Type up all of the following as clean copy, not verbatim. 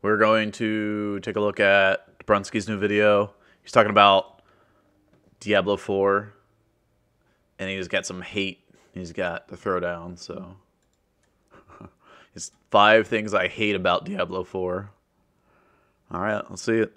We're going to take a look at Dbrunski's new video. He's talking about Diablo 4, and he's got some hate he's got to throw down. So, it's 5 things I hate about Diablo 4. All right, let's see it.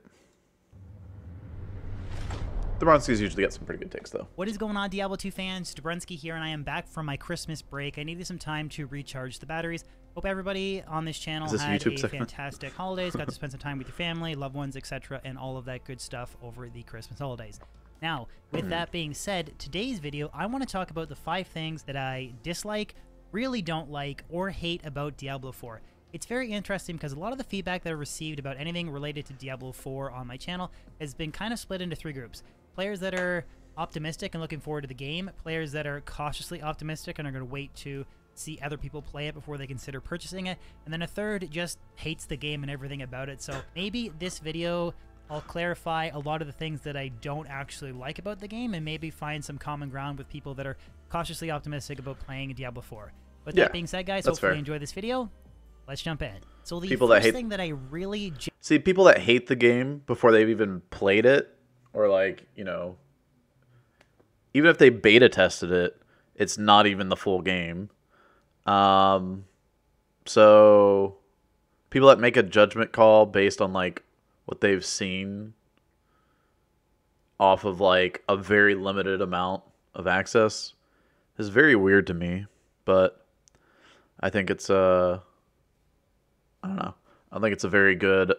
Dbrunski's usually got some pretty good takes, though. What is going on, Diablo 2 fans? Dbrunski here, and I am back from my Christmas break. I needed some time to recharge the batteries. Hope everybody on this channel had a fantastic holidays, got to spend some time with your family, loved ones, etc., and all of that good stuff over the Christmas holidays. Now, with that being said, today's video, I want to talk about the 5 things that I dislike, really don't like, or hate about Diablo 4. It's very interesting because a lot of the feedback that I received about anything related to Diablo 4 on my channel has been kind of split into 3 groups. Players that are optimistic and looking forward to the game, players that are cautiously optimistic and are going to wait to see other people play it before they consider purchasing it, and then a third just hates the game and everything about it. So maybe this video I'll clarify a lot of the things that I don't actually like about the game and maybe find some common ground with people that are cautiously optimistic about playing Diablo 4. But that being said, guys, hopefully you enjoy this video. Let's jump in. So the first thing that I really... See, people that hate the game before they've even played it, or like, you know, even if they beta tested it, it's not even the full game. So people that make a judgment call based on like what they've seen off of like a very limited amount of access is very weird to me, but I think it's I don't know. I think it's a very good,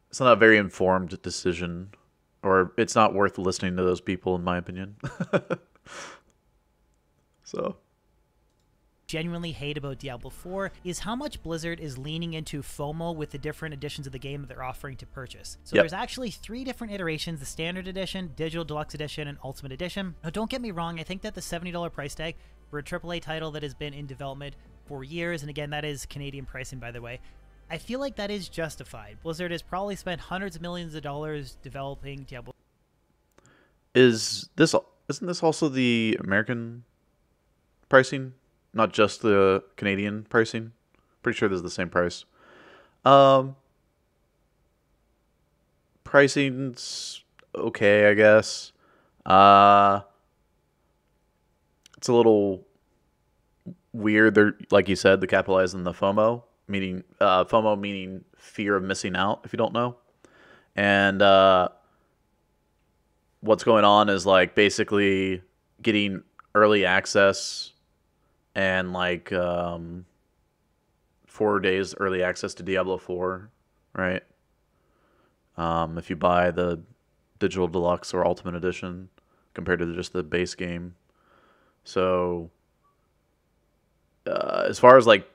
it's not a very informed decision, or it's not worth listening to those people, in my opinion. So, genuinely hate about Diablo 4 is how much Blizzard is leaning into FOMO with the different editions of the game that they're offering to purchase. So there's actually 3 different iterations: the Standard Edition, Digital Deluxe Edition, and Ultimate Edition. Now, don't get me wrong, I think that the $70 price tag for a AAA title that has been in development for years, and again, that is Canadian pricing, by the way, I feel like that is justified. Blizzard has probably spent hundreds of millions of dollars developing Diablo. Isn't this also the American pricing, not just the Canadian pricing? Pretty sure this is the same price. Pricing's okay, I guess. It's a little weird. They're, like you said, they capitalize on the FOMO, meaning fear of missing out, if you don't know. And what's going on is like basically getting early access and like 4 days early access to Diablo 4, right? If you buy the Digital Deluxe or Ultimate Edition compared to just the base game. So as far as like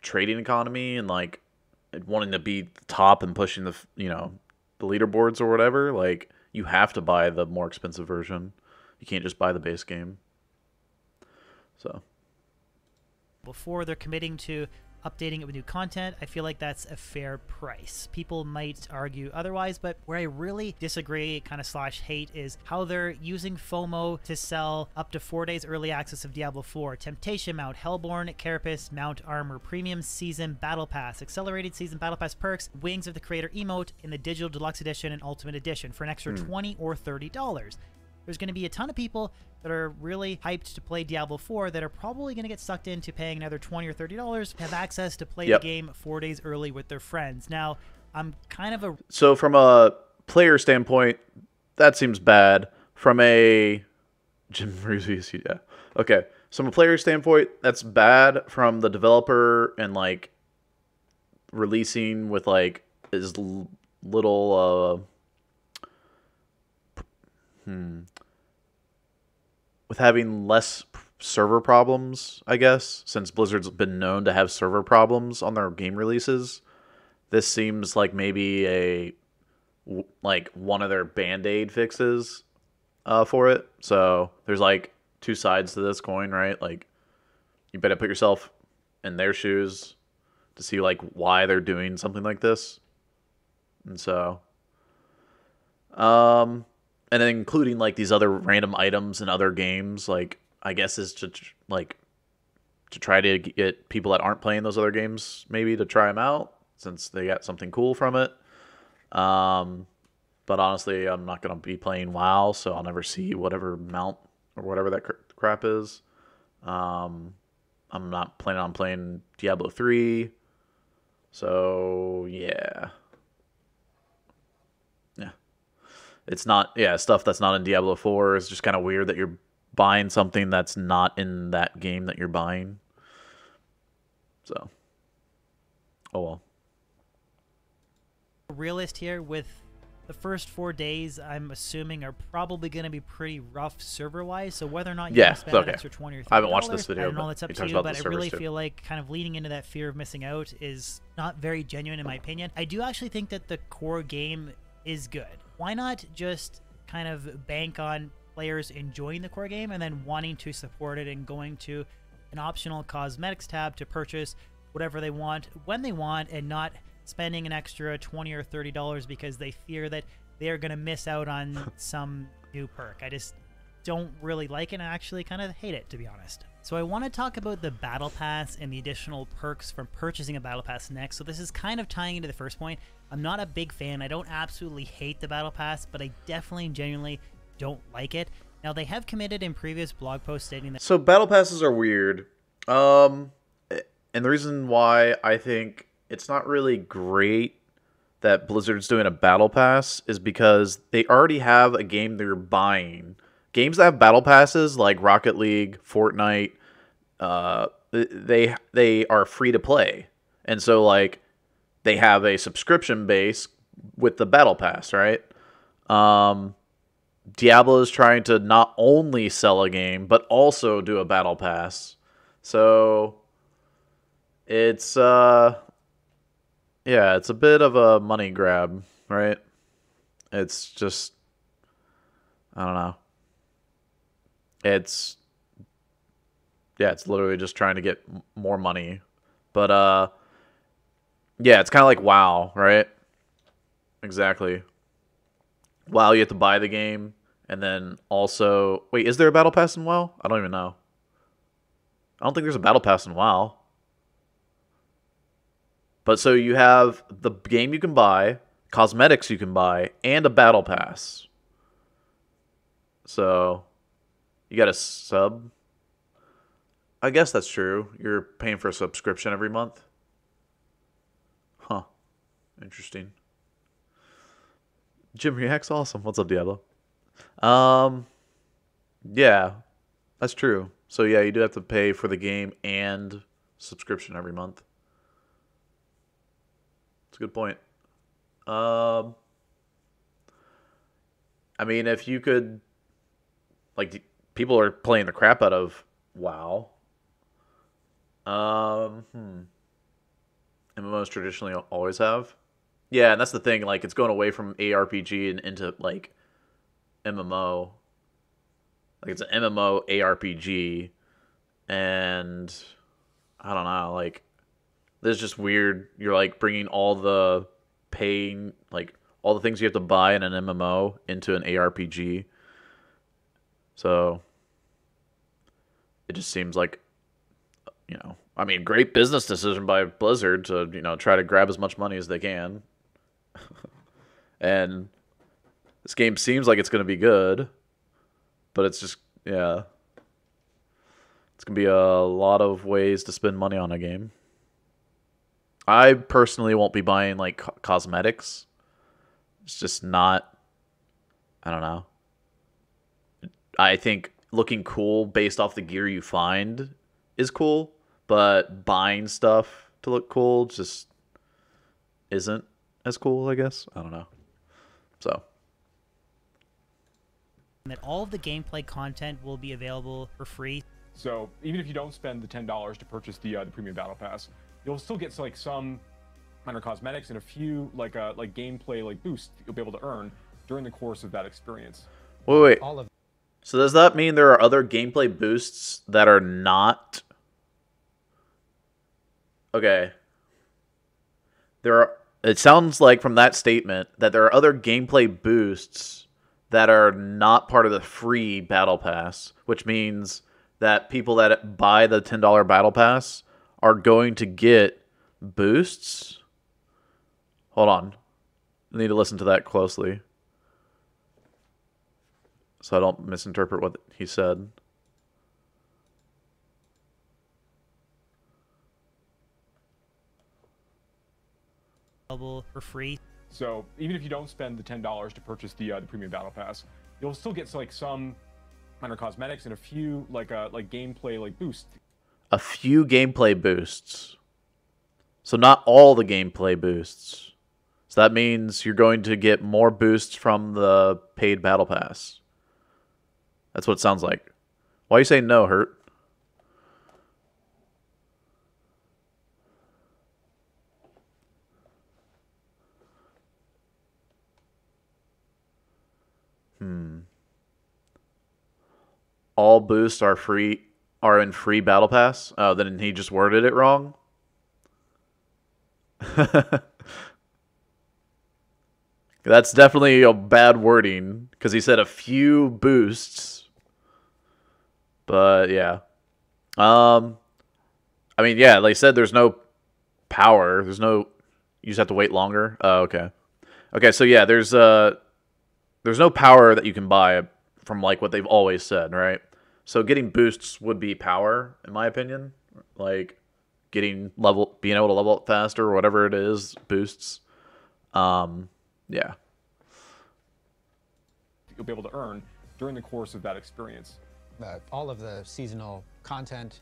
trading economy and like wanting to be top and pushing the, you know, the leaderboards or whatever, like you have to buy the more expensive version. You can't just buy the base game. So before they're committing to updating it with new content, I feel like that's a fair price. People might argue otherwise, but where I really disagree, kind of slash hate, is how they're using FOMO to sell up to 4 days early access of Diablo 4, Temptation Mount, Hellborn, Carapace, Mount Armor, Premium Season Battle Pass, Accelerated Season Battle Pass perks, Wings of the Creator emote in the Digital Deluxe Edition and Ultimate Edition for an extra $20 or $30. There's going to be a ton of people that are really hyped to play Diablo 4 that are probably going to get sucked into paying another $20 or $30 to have access to play the game 4 days early with their friends. Now, I'm kind of a... So from a player standpoint, that seems bad. From a... yeah. Okay. So from a player standpoint, that's bad. From the developer and like releasing with like as little... with having less server problems, I guess, since Blizzard's been known to have server problems on their game releases, this seems like maybe one of their band-aid fixes for it. So there's like 2 sides to this coin, right? Like you better put yourself in their shoes to see like why they're doing something like this. And so and then including like these other random items in other games, like I guess is to try to get people that aren't playing those other games maybe to try them out. since they got something cool from it. But honestly, I'm not going to be playing WoW, so I'll never see whatever mount or whatever that crap is. I'm not planning on playing Diablo 3. So, yeah. Yeah. It's not, stuff that's not in Diablo 4 is just kind of weird that you're buying something that's not in that game that you're buying. So, oh well. Realist here with the first 4 days, I'm assuming, are probably going to be pretty rough server-wise. So whether or not you spend an extra $20 or $30, I haven't watched this video. I don't know, that's up to you. But I really feel like kind of leaning into that fear of missing out is not very genuine in my opinion. I do actually think that the core game is good. Why not just kind of bank on players enjoying the core game and then wanting to support it and going to an optional cosmetics tab to purchase whatever they want when they want, and not spending an extra $20 or $30 because they fear that they're going to miss out on some new perk. I just don't really like it, and I actually kind of hate it, to be honest. So I want to talk about the Battle Pass and the additional perks from purchasing a Battle Pass next. So this is kind of tying into the first point. I'm not a big fan. I don't absolutely hate the Battle Pass, but I definitely genuinely don't like it. Now, they have committed in previous blog posts stating that... So Battle Passes are weird. And the reason why I think it's not really great that Blizzard's doing a Battle Pass is because they already have a game they're buying. Games that have Battle Passes, like Rocket League, Fortnite, they are free to play. And so, like, they have a subscription base with the Battle Pass, right? Diablo is trying to not only sell a game, but also do a Battle Pass. So, it's, yeah, it's a bit of a money grab, right? It's just, I don't know. It's literally just trying to get more money. But, yeah, it's kind of like WoW, right? Exactly. WoW, you have to buy the game, and then also... Wait, is there a Battle Pass in WoW? I don't even know. I don't think there's a Battle Pass in WoW. But so you have the game you can buy, cosmetics you can buy, and a Battle Pass. So, you got a sub. I guess that's true. You're paying for a subscription every month. Huh. Interesting. Jim React's awesome. What's up, Diablo? Yeah, that's true. So yeah, you do have to pay for the game and subscription every month. That's a good point. I mean, if you could, like, people are playing the crap out of WoW. MMOs traditionally always have. Yeah, and that's the thing. Like, it's going away from ARPG and into, like, MMO. Like, it's an MMO ARPG. And I don't know. Like, this is just weird. You're, like, bringing all the paying, like, all the things you have to buy in an MMO into an ARPG. So, it just seems like, you know, I mean, great business decision by Blizzard to, you know, try to grab as much money as they can. And this game seems like it's going to be good, but it's just, yeah. It's going to be a lot of ways to spend money on a game. I personally won't be buying, like, cosmetics. It's just not, I don't know. I think looking cool based off the gear you find is cool, but buying stuff to look cool just isn't as cool, I guess. I don't know. So. That all of the gameplay content will be available for free. So even if you don't spend the $10 to purchase the premium battle pass, you'll still get like some minor cosmetics and a few like gameplay like boosts you'll be able to earn during the course of that experience. Wait. So does that mean there are other gameplay boosts that are not? Okay. It sounds like from that statement that there are other gameplay boosts that are not part of the free battle pass, which means that people that buy the $10 battle pass are going to get boosts. Hold on. I need to listen to that closely so I don't misinterpret what he said. For free. So even if you don't spend the $10 to purchase the premium battle pass, you'll still get like some minor cosmetics and a few like gameplay boosts. A few gameplay boosts. So not all the gameplay boosts. So that means you're going to get more boosts from the paid battle pass. That's what it sounds like. Why are you saying no, Hurt? All boosts are in free battle pass. Oh, then he just worded it wrong. That's definitely a bad wording because he said a few boosts. But yeah. I mean, yeah, like I said, there's no power. You just have to wait longer. Oh, okay. Okay, so yeah, there's no power that you can buy from like what they've always said, right? So getting boosts would be power, in my opinion. Like being able to level up faster or whatever it is, boosts. Yeah. You'll be able to earn during the course of that experience. All of the seasonal content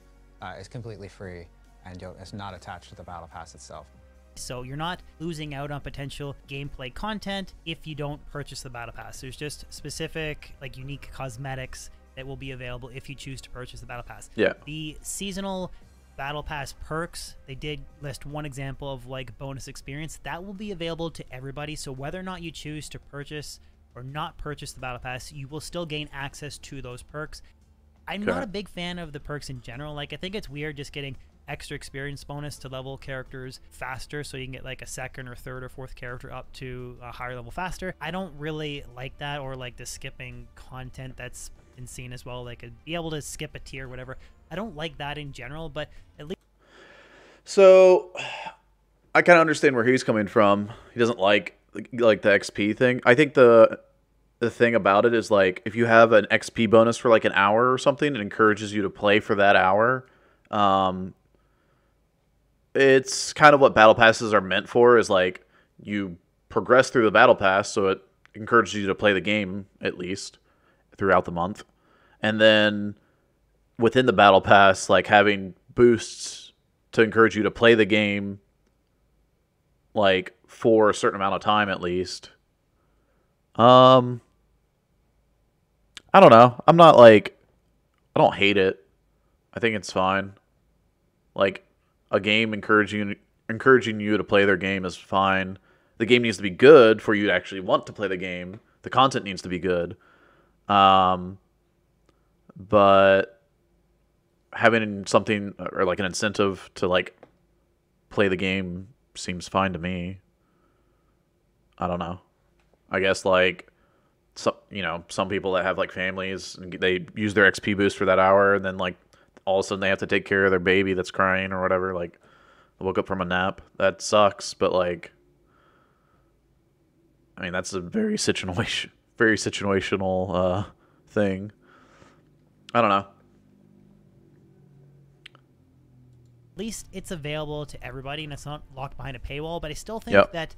is completely free and it's not attached to the battle pass itself. So you're not losing out on potential gameplay content if you don't purchase the battle pass. There's just specific like unique cosmetics that will be available if you choose to purchase the battle pass. Yeah. The seasonal battle pass perks, they did list one example of like bonus experience that will be available to everybody. So whether or not you choose to purchase or not purchase the battle pass, you will still gain access to those perks. I'm not a big fan of the perks in general. Like I think it's weird just getting extra experience bonus to level characters faster so you can get like a second or third or fourth character up to a higher level faster. I don't really like that, or like the skipping content that's been seen as well, like be able to skip a tier, whatever. I don't like that in general, but at least. So I kind of understand where he's coming from. He doesn't like the XP thing. I think the thing about it is like if you have an XP bonus for like an hour or something, it encourages you to play for that hour. It's kind of what battle passes are meant for, is like you progress through the battle pass, so it encourages you to play the game at least throughout the month. And then within the battle pass, like having boosts to encourage you to play the game like for a certain amount of time at least. I don't know. I don't hate it. I think it's fine. Like a game encouraging you to play their game is fine. The game needs to be good for you to actually want to play the game. The content needs to be good. But having something or like an incentive to like play the game seems fine to me. I don't know. I guess like some people that have like families and they use their XP boost for that hour, and then like all of a sudden they have to take care of their baby that's crying or whatever. Like they woke up from a nap. That sucks, but like, I mean, that's a very situational thing. I don't know. At least it's available to everybody and it's not locked behind a paywall, but I still think that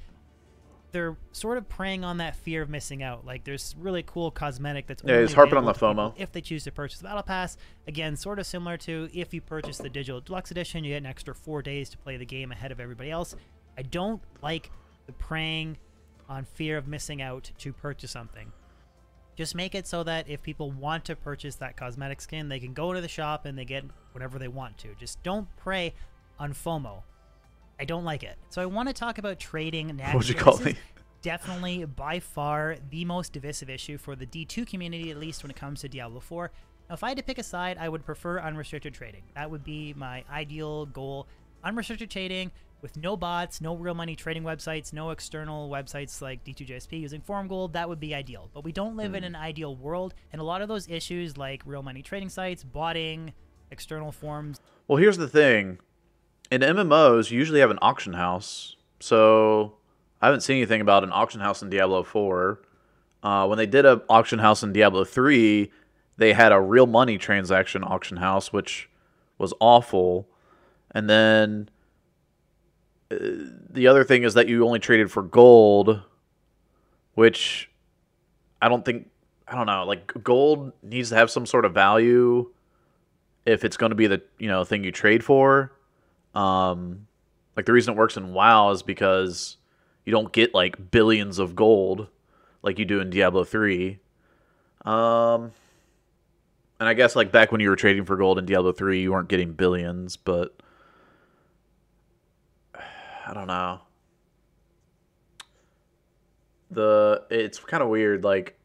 they're sort of preying on that fear of missing out. Like there's really cool cosmetic that's he's harping on the FOMO. If they choose to purchase the battle pass, again, sort of similar to if you purchase the digital deluxe edition, you get an extra 4 days to play the game ahead of everybody else. I don't like the preying on fear of missing out to purchase something. Just make it so that if people want to purchase that cosmetic skin, they can go to the shop and they get whatever they want to. Just don't prey on FOMO. I don't like it. So I want to talk about trading next. What'd you call me? Definitely by far the most divisive issue for the D2 community, at least when it comes to Diablo 4. Now, if I had to pick a side, I would prefer unrestricted trading. That would be my ideal goal. Unrestricted trading with no bots, no real money trading websites, no external websites like D2JSP using Forum Gold. That would be ideal. But we don't live in an ideal world. And a lot of those issues like real money trading sites, botting, external forums. Well, here's the thing. In MMOs, you usually have an auction house. So I haven't seen anything about an auction house in Diablo 4. When they did an auction house in Diablo 3, they had a real money transaction auction house, which was awful. And then the other thing is that you only traded for gold, which I don't know, like gold needs to have some sort of value if it's going to be the, thing you trade for. Like the reason it works in WoW is because you don't get like billions of gold like you do in Diablo 3. And I guess like back when you were trading for gold in Diablo 3, you weren't getting billions, but I don't know. It's kind of weird. Like,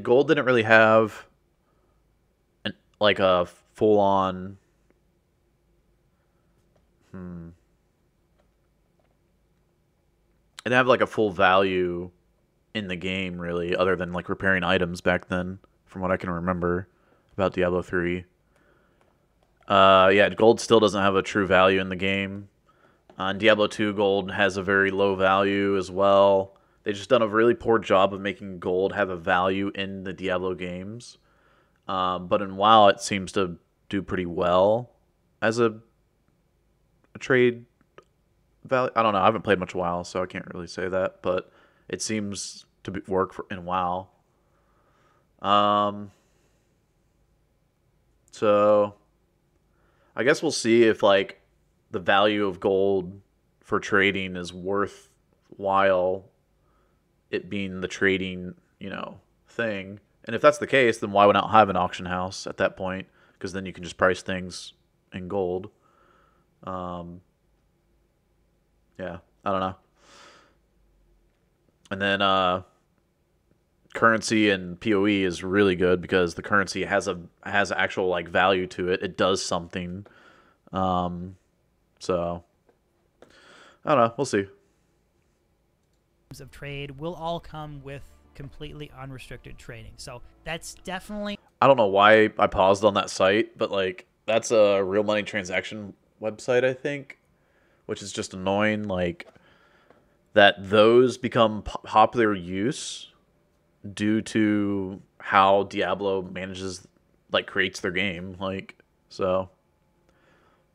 gold didn't really have like a full on. It didn't have like a full value in the game, really, other than like repairing items back then, from what I can remember about Diablo 3. Yeah, gold still doesn't have a true value in the game. In Diablo 2, gold has a very low value as well. They've just done a really poor job of making gold have a value in the Diablo games. But in WoW, it seems to do pretty well as a trade value. I don't know. I haven't played much WoW, so I can't really say that. But it seems to work in WoW. So I guess we'll see if like the value of gold for trading is worthwhile, it being the trading, thing. And if that's the case, then why would not have an auction house at that point? Because then you can just price things in gold. Yeah, I don't know. And then currency and PoE is really good because the currency has actual like value to it. It does something. So I don't know. We'll see. Of trade will all come with completely unrestricted trading. So that's definitely. I don't know why I paused on that site, but like that's a real money transaction website, I think, which is just annoying. Like that those become popular use due to how Diablo creates their game. Like, so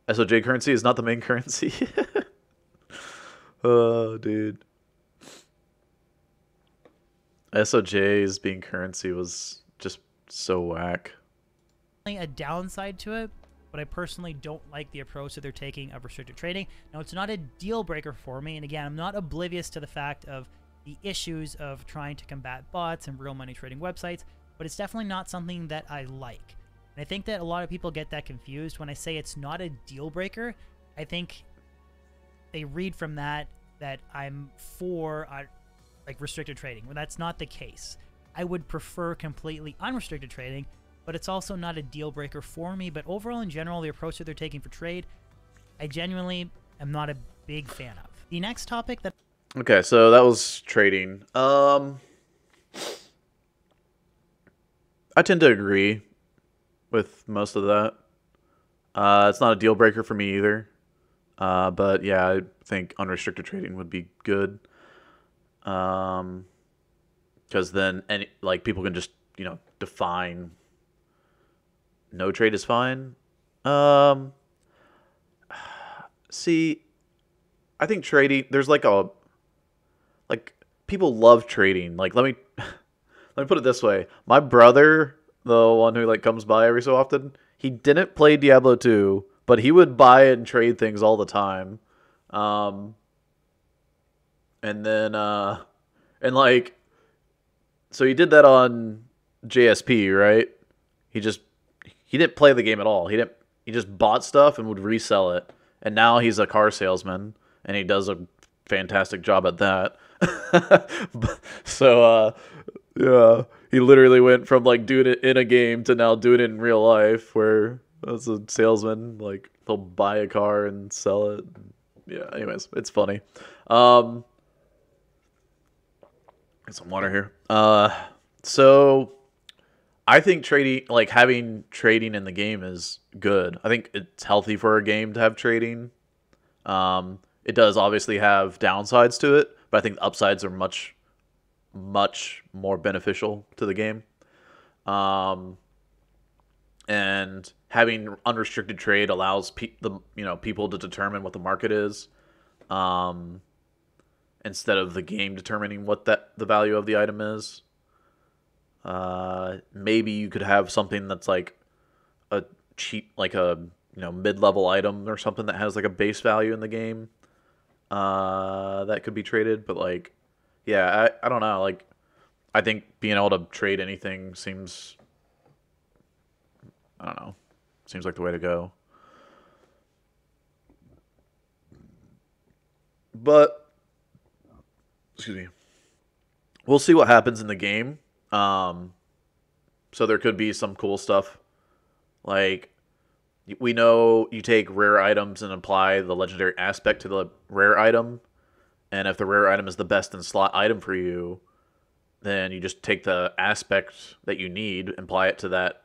SOJ currency is not the main currency. Oh, dude. SOJ's being currency was just so whack. A downside to it, but I personally don't like the approach that they're taking of restricted trading. Now, it's not a deal breaker for me, and again, I'm not oblivious to the fact of the issues of trying to combat bots and real money trading websites, but it's definitely not something that I like. And I think that a lot of people get that confused. When I say it's not a deal breaker, I think they read from that I'm for like restricted trading, when that's not the case. I would prefer completely unrestricted trading, but it's also not a deal breaker for me. But overall, in general, the approach that they're taking for trade, I genuinely am not a big fan of. The next topic that... Okay, so that was trading. I tend to agree with most of that. It's not a deal breaker for me either. But yeah, I think unrestricted trading would be good. Because then people can just, define no trade is fine. See, I think trading, there's people love trading. Like, let me put it this way. My brother, the one who comes by every so often, he didn't play Diablo 2, but he would buy and trade things all the time. And then, so he did that on JSP, right? He didn't play the game at all. He just bought stuff and would resell it. And now he's a car salesman, and he does a fantastic job at that. So, yeah, he literally went from doing it in a game to now doing it in real life, where as a salesman, he'll buy a car and sell it. Yeah, anyways, it's funny. Get some water here. So I think trading, having trading in the game is good. I think it's healthy for a game to have trading. it does obviously have downsides to it, but I think the upsides are much, much more beneficial to the game. And having unrestricted trade allows people to determine what the market is, instead of the game determining what the value of the item is. Maybe you could have something that's like a cheap, like a mid-level item or something that has like a base value in the game, that could be traded. But like, yeah, I don't know. Like, I think being able to trade anything seems, I don't know, seems like the way to go. But, excuse me, we'll see what happens in the game. So there could be some cool stuff. Like, we know you take rare items and apply the legendary aspect to the rare item. And if the rare item is the best in slot item for you, then you just take the aspect that you need and apply it to that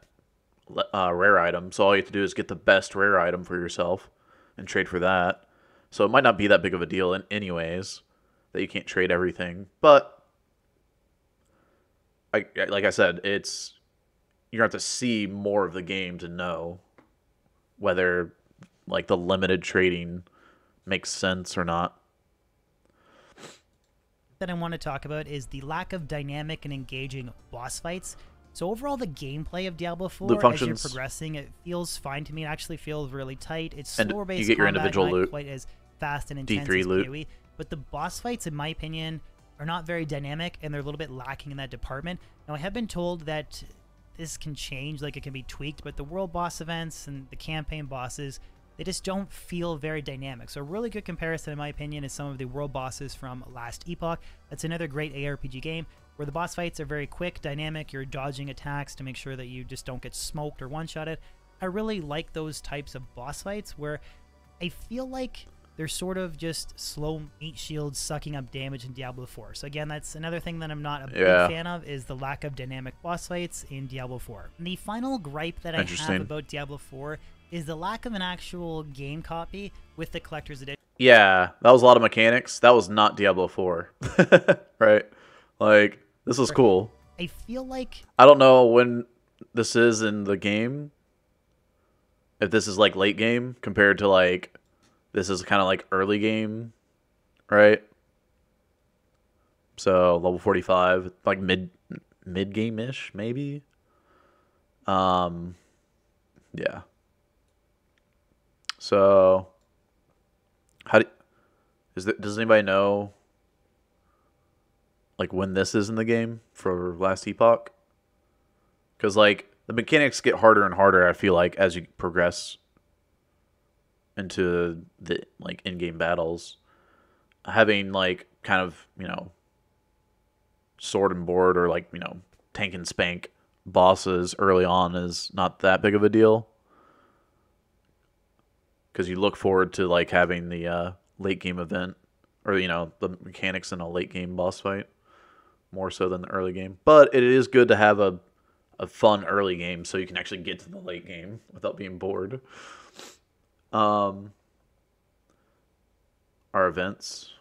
rare item. So all you have to do is get the best rare item for yourself and trade for that. So it might not be that big of a deal in anyways that you can't trade everything. But like I said, you're gonna have to see more of the game to know whether like the limited trading makes sense or not. That I want to talk about is the lack of dynamic and engaging boss fights. So overall, the gameplay of Diablo 4, as you're progressing, it feels fine to me. It actually feels really tight. It's slower-based you get your combat, individual not loot. quite as fast and intense D3 as loot. PoE. But the boss fights, in my opinion, are not very dynamic, and they're a little bit lacking in that department. Now, I have been told that this can change, like it can be tweaked, but the world boss events and the campaign bosses, they just don't feel very dynamic. So a really good comparison, in my opinion, is some of the world bosses from Last Epoch. That's another great ARPG game where the boss fights are very quick, dynamic. You're dodging attacks to make sure that you just don't get smoked or one-shotted. I really like those types of boss fights where I feel like they're sort of just slow meat shields sucking up damage in Diablo 4. So again, that's another thing that I'm not a big fan of, is the lack of dynamic boss fights in Diablo 4. And the final gripe that I have about Diablo 4 is the lack of an actual game copy with the collector's edition. Yeah, that was a lot of mechanics. That was not Diablo 4. Right? Like, this was cool. I feel like... I don't know when this is in the game. If this is like late game compared to like... This is kind of like early game, right? So level 45, like mid game ish, maybe. Yeah. So, does anybody know like when this is in the game for Last Epoch? Because like the mechanics get harder and harder, I feel like, as you progress into the like in-game battles. Having like kind of, sword and board or like, tank and spank bosses early on is not that big of a deal. Because you look forward to like having the late game event or, the mechanics in a late game boss fight more so than the early game. But it is good to have a fun early game so you can actually get to the late game without being bored. Our events.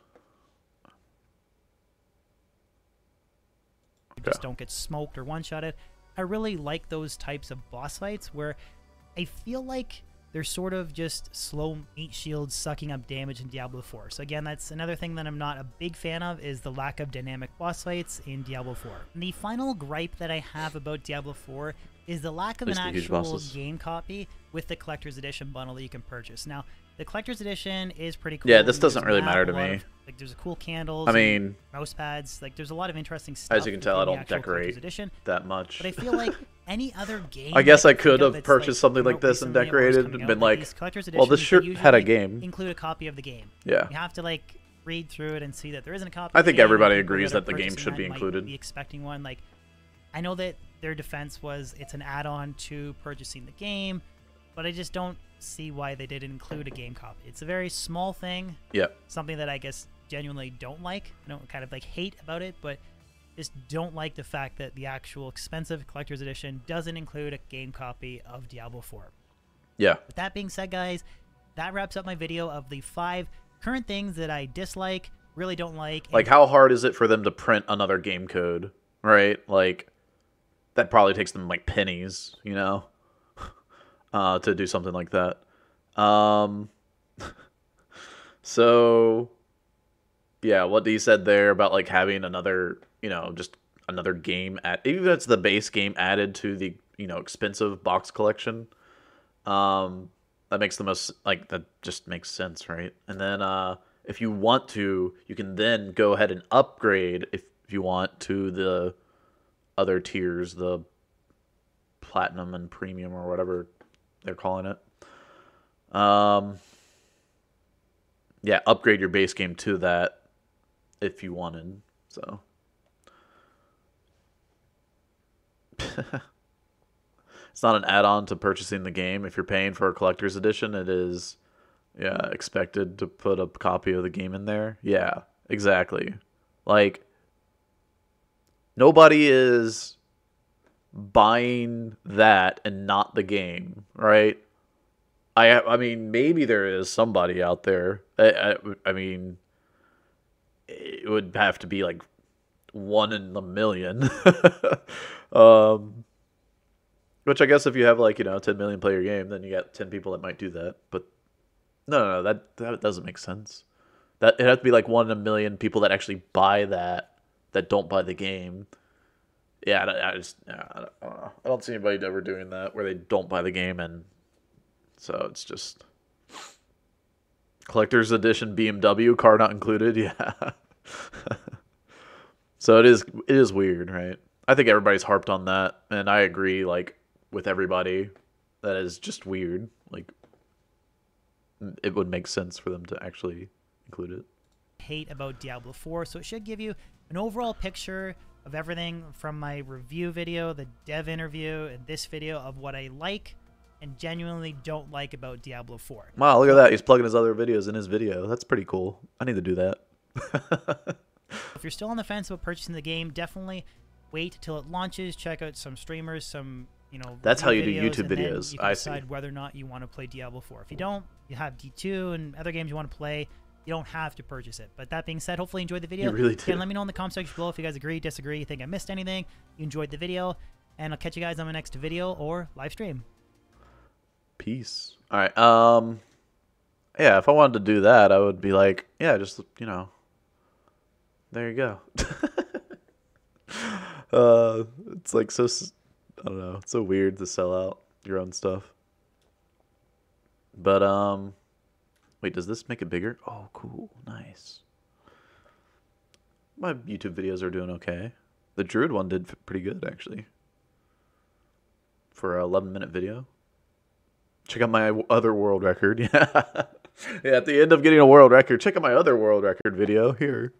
You just don't get smoked or one-shotted. I really like those types of boss fights where I feel like they're sort of just slow meat shields sucking up damage in Diablo 4. So again, that's another thing that I'm not a big fan of, is the lack of dynamic boss fights in Diablo 4. And the final gripe that I have about Diablo 4 is the lack of an actual game copy with the collector's edition bundle that you can purchase. Now, the collector's edition is pretty cool. Yeah, this doesn't really matter to me. Like, there's a cool candles. I mean, mouse pads. Like, there's a lot of interesting stuff. As you can tell, I don't decorate that much. But I feel like any other game, I guess I could have purchased something like this and decorated and been like, well, this shirt had a game. Include a copy of the game. Yeah. You have to like read through it and see that there isn't a copy. I think everybody agrees that the game should be included. Be expecting one. Like, I know that their defense was it's an add-on to purchasing the game, but I just don't see why they didn't include a game copy. It's a very small thing. Yep. Something that I guess genuinely don't like. I don't kind of like hate about it, but just don't like the fact that the actual expensive collector's edition doesn't include a game copy of Diablo 4. Yeah. With that being said, guys, that wraps up my video of the 5 current things that I dislike, really don't like. Like, how hard is it for them to print another game code, right? Like, that probably takes them, like, pennies, you know, to do something like that. So, yeah, what he said there about, like, having another, you know, just another game, even if it's the base game added to the, you know, expensive box collection, that makes the most, like, that just makes sense, right? And then, if you want to, you can then go ahead and upgrade if you want to the other tiers, the platinum and premium or whatever they're calling it. Yeah, upgrade your base game to that if you wanted. So it's not an add-on to purchasing the game. If you're paying for a collector's edition, it is, yeah, expected to put a copy of the game in there. Yeah, exactly. Like, nobody is buying that and not the game, right? I mean, maybe there is somebody out there. I mean, it would have to be like 1 in a million. Which I guess if you have, like, you know, a 10 million player game, then you got 10 people that might do that. But no, that doesn't make sense. That it has to be like 1 in a million people that actually buy that don't buy the game. Yeah, I don't know. I don't see anybody ever doing that where they don't buy the game, and so it's just collector's edition BMW, car not included. Yeah. So it is weird, right? I think everybody's harped on that, and I agree, like, with everybody. That is just weird. Like, it would make sense for them to actually include it. Hate about Diablo 4, so it should give you an overall picture of everything from my review video, the dev interview, and this video of what I like and genuinely don't like about Diablo 4. Wow, look at that. He's plugging his other videos in his video. That's pretty cool. I need to do that. If you're still on the fence about purchasing the game, definitely wait till it launches. Check out some streamers, some, you know, that's how you do videos, YouTube videos. You can decide whether or not you want to play Diablo 4. If you don't, you have D2 and other games you want to play. You don't have to purchase it. But that being said, hopefully you enjoyed the video. You really did. Again, let me know in the comment section below if you guys agree, disagree, you think I missed anything, you enjoyed the video, and I'll catch you guys on my next video or live stream. Peace. All right. Yeah, if I wanted to do that, I would be like, yeah, just, you know, there you go. It's like so, I don't know, it's so weird to sell out your own stuff. But wait, does this make it bigger? Oh, cool, nice. My YouTube videos are doing okay. The Druid one did pretty good, actually, for an 11-minute video. Check out my other world record. Yeah. Yeah, at the end of getting a world record, check out my other world record video here.